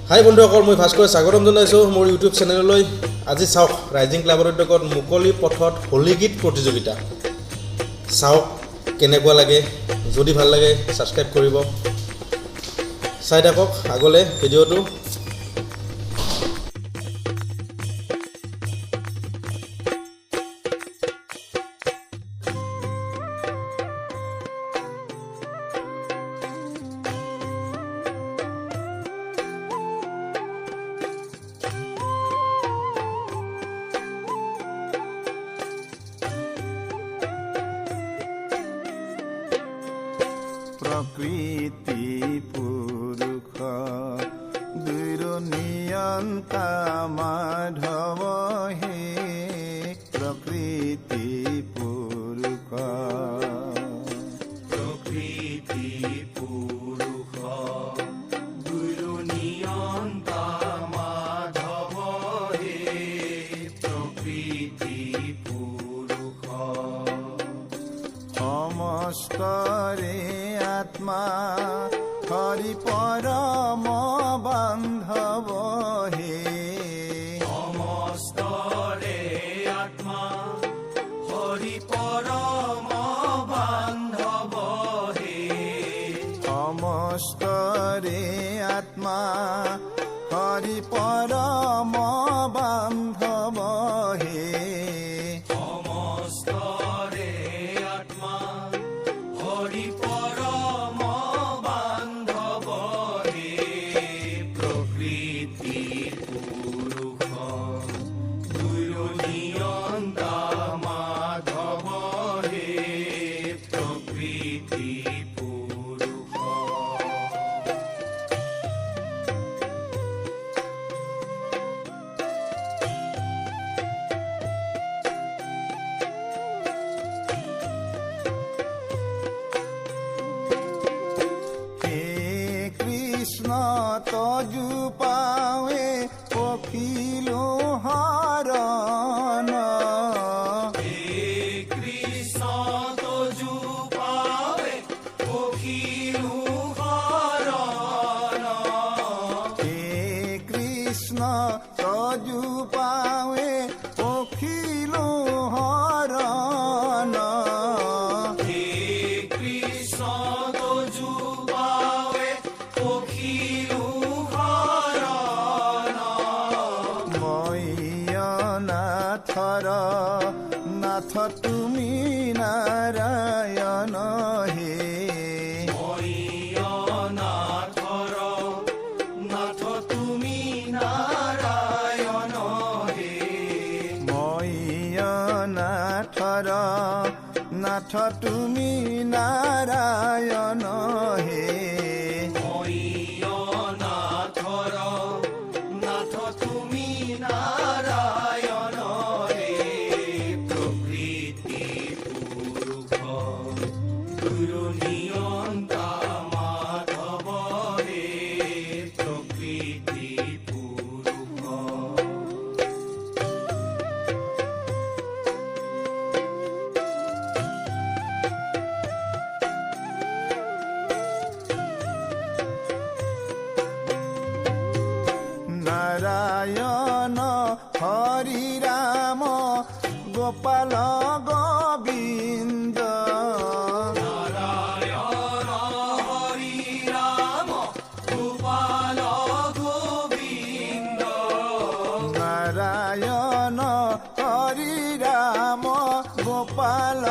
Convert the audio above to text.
হাই বন্ধুসকল, মই ভাস্কৰ স্বাগতম জনাইছোঁ মোৰ ইউটিউব চেনেললৈ। আজি চাওক ৰাইজিং ক্লাবৰ উদ্যোগত মুকলি পথত হোলী গীত প্ৰতিযোগিতা। চাওক কেনেকুৱা লাগে, যদি ভাল লাগে ছাবস্ক্ৰাইব কৰিব, চাই থাকক আগলৈ ভিডিঅ'টো। प्रकृति पुरुष दुर नियंता माधव हे प्रकृति पुरुष दुर नियंता माधव हे प्रकृति पुरुष समस्तरे आत्मा हरि परम बांधव हे समस्तरे आत्मा हरि परम बांधव हे समस्तरे आत्मा हरि परम बांधव हे समस्तरे आत्मा हरि परम बांधव हे प्रकृति पुरुष दुर नियंता माधव हे प्रकृति पुरुष कृष्ण तजु पावे पखिलो हरण कृष्ण तजु पावे पखिलो हरण कृष्ण तजु पावे पखिलो हरण कृष्ण तजु पावे पखिलो हरण नाथर नाथ तुमी नारायण हे नाथर नाथ तुमी नारायण हे नाथर नाथ तुमी नारायण हे नाथर नाथ तुमी नारायण हे प्रकृति पुरुष दुर नियंता माधव हे प्रकृति पुरुष नारायण हरि राम गोपाल गोविंद नारायण हरि राम गोपाल गोविंद नारायण हरि राम गोपाल